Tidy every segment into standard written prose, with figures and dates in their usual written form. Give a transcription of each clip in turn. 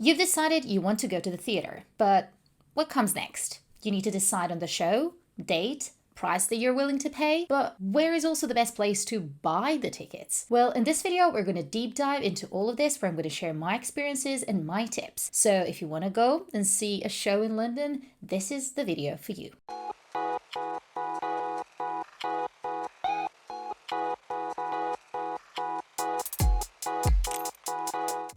You've decided you want to go to the theater, but what comes next? You need to decide on the show, date, price that you're willing to pay, but where is also the best place to buy the tickets? Well, in this video, we're going to deep dive into all of this, where I'm going to share my experiences and my tips. So if you want to go and see a show in London, this is the video for you.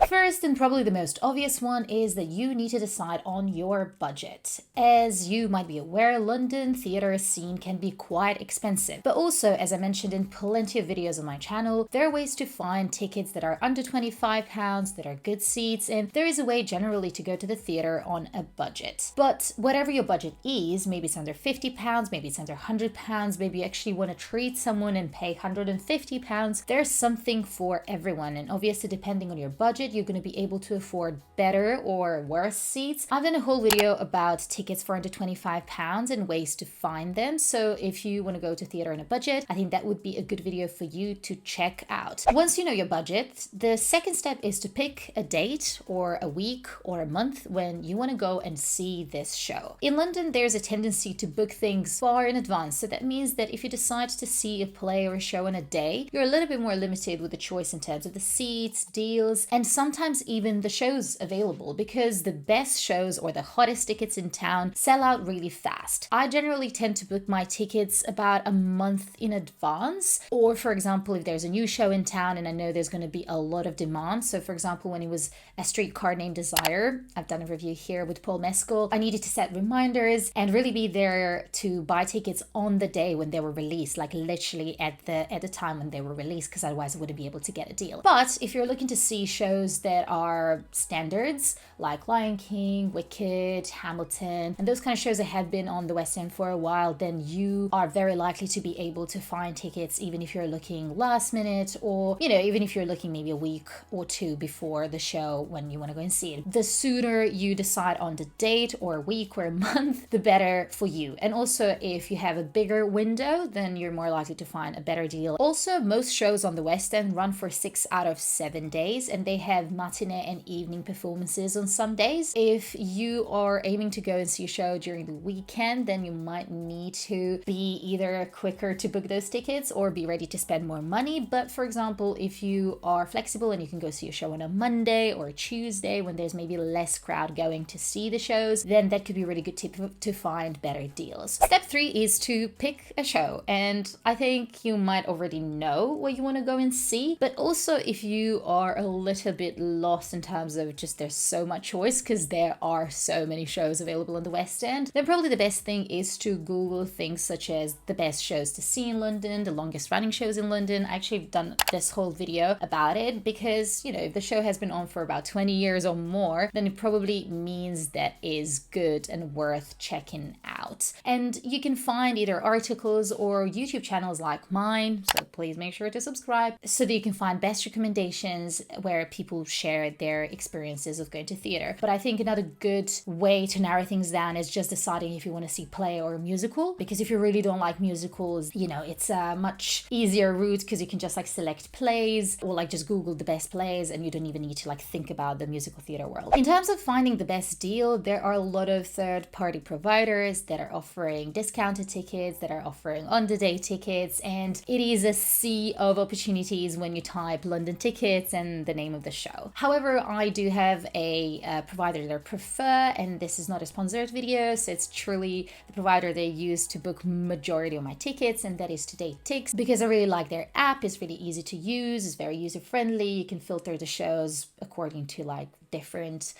First, and probably the most obvious one, is that you need to decide on your budget. As you might be aware, London theatre scene can be quite expensive. But also, as I mentioned in plenty of videos on my channel, there are ways to find tickets that are under £25, that are good seats, and there is a way generally to go to the theatre on a budget. But whatever your budget is, maybe it's under £50, maybe it's under £100, maybe you actually want to treat someone and pay £150, there's something for everyone. And obviously, depending on your budget, you're going to be able to afford better or worse seats. I've done a whole video about tickets for under £25 and ways to find them. So if you want to go to theatre on a budget, I think that would be a good video for you to check out. Once you know your budget, the second step is to pick a date or a week or a month when you want to go and see this show. In London, there's a tendency to book things far in advance. So that means that if you decide to see a play or a show on a day, you're a little bit more limited with the choice in terms of the seats, deals, and sometimes even the shows available, because the best shows or the hottest tickets in town sell out really fast. I generally tend to book my tickets about a month in advance, or for example, if there's a new show in town and I know there's going to be a lot of demand. So for example, when it was A Streetcar Named Desire, I've done a review here with Paul Mescal, I needed to set reminders and really be there to buy tickets on the day when they were released, like literally at the time when they were released, because otherwise I wouldn't be able to get a deal. But if you're looking to see shows that are standards like Lion King, Wicked, Hamilton, and those kind of shows that have been on the West End for a while, then you are very likely to be able to find tickets even if you're looking last minute, or even if you're looking maybe a week or two before the show when you want to go and see it. The sooner you decide on the date or a week or a month, the better for you. And also, if you have a bigger window, then you're more likely to find a better deal. Also, most shows on the West End run for 6 out of 7 days, and they have matinee and evening performances on some days. If you are aiming to go and see a show during the weekend, then you might need to be either quicker to book those tickets or be ready to spend more money. But for example, if you are flexible and you can go see a show on a Monday or a Tuesday when there's maybe less crowd going to see the shows, then that could be a really good tip to find better deals. Step 3 is to pick a show. And I think you might already know what you want to go and see, but also if you are a little bit lost in terms of just there's so much choice, because there are so many shows available in the West End, then probably the best thing is to Google things such as the best shows to see in London, the longest running shows in London. I actually have done this whole video about it because, if the show has been on for about 20 years or more, then it probably means that is good and worth checking out. And you can find either articles or YouTube channels like mine, so please make sure to subscribe, so that you can find best recommendations where people share their experiences of going to theatre. But I think another good way to narrow things down is just deciding if you want to see play or a musical, because if you really don't like musicals, it's a much easier route, because you can just select plays or just Google the best plays, and you don't even need to think about the musical theatre world. In terms of finding the best deal, there are a lot of third-party providers that are offering discounted tickets, that are offering on-the-day tickets, and it is a sea of opportunities when you type London tickets and the name of the show. However, I do have a provider that I prefer, and this is not a sponsored video, so it's truly the provider they use to book majority of my tickets, and that is TodayTix, because I really like their app. It's really easy to use, it's very user-friendly. You can filter the shows according to different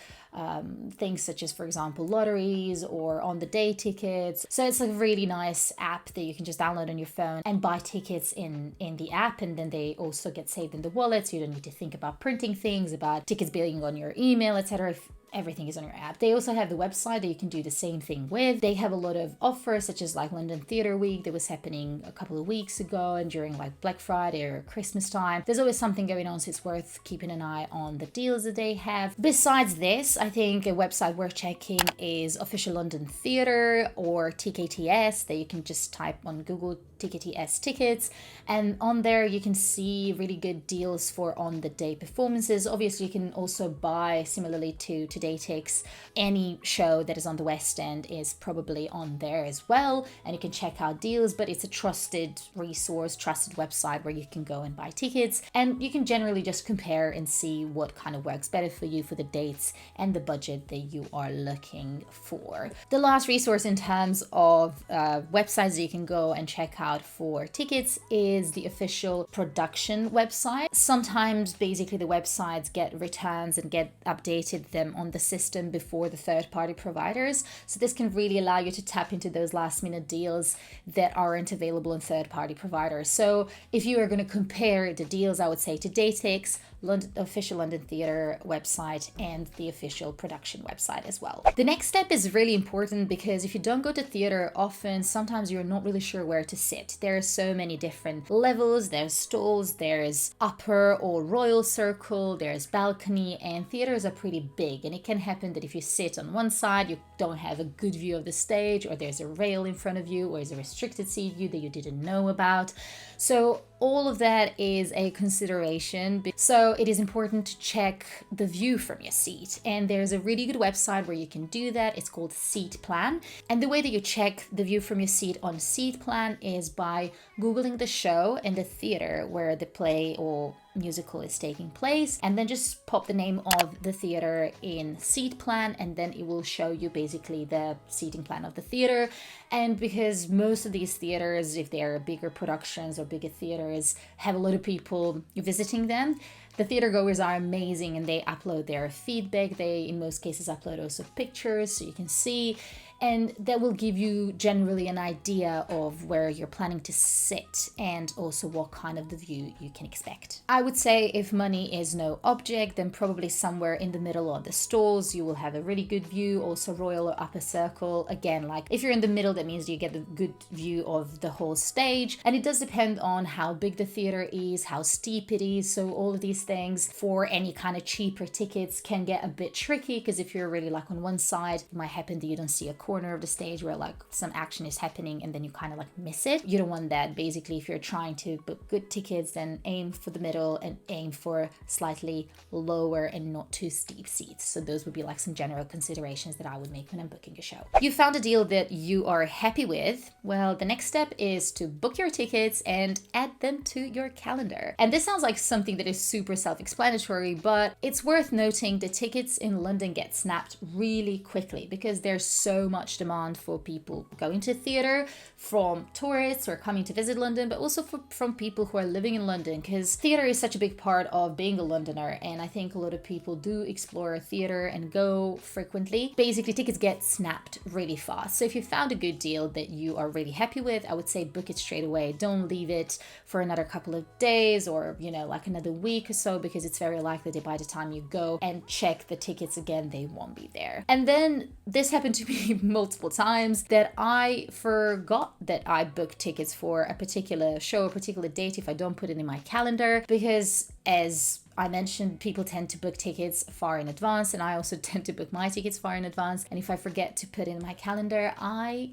things such as, for example, lotteries or on-the-day tickets. So it's a really nice app that you can just download on your phone and buy tickets in the app, and then they also get saved in the wallet, so you don't need to think about printing things, about tickets being on your email, etc. Everything is on your app. They also have the website that you can do the same thing with. They have a lot of offers, such as London Theatre Week that was happening a couple of weeks ago, and during Black Friday or Christmas time. There's always something going on, so it's worth keeping an eye on the deals that they have. Besides this, I think a website worth checking is Official London Theatre or TKTS, that you can just type on Google TKTS tickets, and on there you can see really good deals for on the day performances. Obviously you can also buy, similarly to Todaytix, any show that is on the West End is probably on there as well, and you can check out deals. But it's a trusted resource, trusted website where you can go and buy tickets, and you can generally just compare and see what kind of works better for you for the dates and the budget that you are looking for. The last resource in terms of websites that you can go and check out for tickets is the official production website. Sometimes basically the websites get returns and get updated them on the system before the third-party providers, so this can really allow you to tap into those last-minute deals that aren't available in third-party providers. So if you are going to compare the deals, I would say Todaytix, official London Theatre website, and the official production website as well. The next step is really important because if you don't go to theatre often, sometimes you're not really sure where to sit. There are so many different levels, there's stalls, there's upper or royal circle, there's balcony, and theatres are pretty big, and it can happen that if you sit on one side you don't have a good view of the stage, or there's a rail in front of you, or there's a restricted seat view that you didn't know about. So all of that is a consideration. So it is important to check the view from your seat. And there's a really good website where you can do that. It's called SeatPlan. And the way that you check the view from your seat on SeatPlan is by Googling the show and the theater where the play or musical is taking place, and then just pop the name of the theater in SeatPlan, and then it will show you basically the seating plan of the theater. And because most of these theaters, if they are bigger productions or bigger theaters, have a lot of people visiting them, the theater goers are amazing and they upload their feedback. They in most cases upload also pictures so you can see, and that will give you generally an idea of where you're planning to sit and also what kind of the view you can expect. I would say if money is no object, then probably somewhere in the middle of the stalls you will have a really good view, also royal or upper circle. Again, like if you're in the middle, that means you get a good view of the whole stage, and it does depend on how big the theater is, how steep it is, so all of these things for any kind of cheaper tickets can get a bit tricky, because if you're really like on one side, it might happen that you don't see a corner of the stage where like some action is happening and then you kind of like miss it. You don't want that. Basically, if you're trying to book good tickets, then aim for the middle and aim for slightly lower and not too steep seats. So those would be like some general considerations that I would make when I'm booking a show. You found a deal that you are happy with. Well, the next step is to book your tickets and add them to your calendar. And this sounds like something that is super self-explanatory, but it's worth noting the tickets in London get snapped really quickly because there's so much demand for people going to theatre, from tourists who are coming to visit London, but also from people who are living in London, because theatre is such a big part of being a Londoner, and I think a lot of people do explore theatre and go frequently. Basically, tickets get snapped really fast. So if you found a good deal that you are really happy with, I would say book it straight away. Don't leave it for another couple of days or, you know, like another week or so, because it's very likely that by the time you go and check the tickets again, they won't be there. And then this happened to me multiple times that I forgot that I booked tickets for a particular show, a particular date, if I don't put it in my calendar, because as I mentioned, people tend to book tickets far in advance, and I also tend to book my tickets far in advance. And if I forget to put it in my calendar, I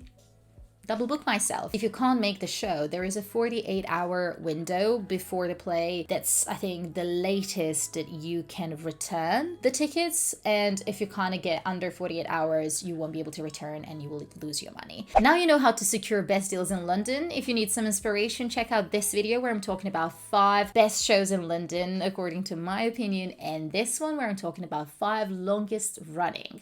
double book myself. If you can't make the show, there is a 48-hour window before the play. That's, I think, the latest that you can return the tickets. And if you kind of get under 48 hours, you won't be able to return and you will lose your money. Now you know how to secure best deals in London. If you need some inspiration, check out this video where I'm talking about 5 best shows in London, according to my opinion, and this one where I'm talking about 5 longest running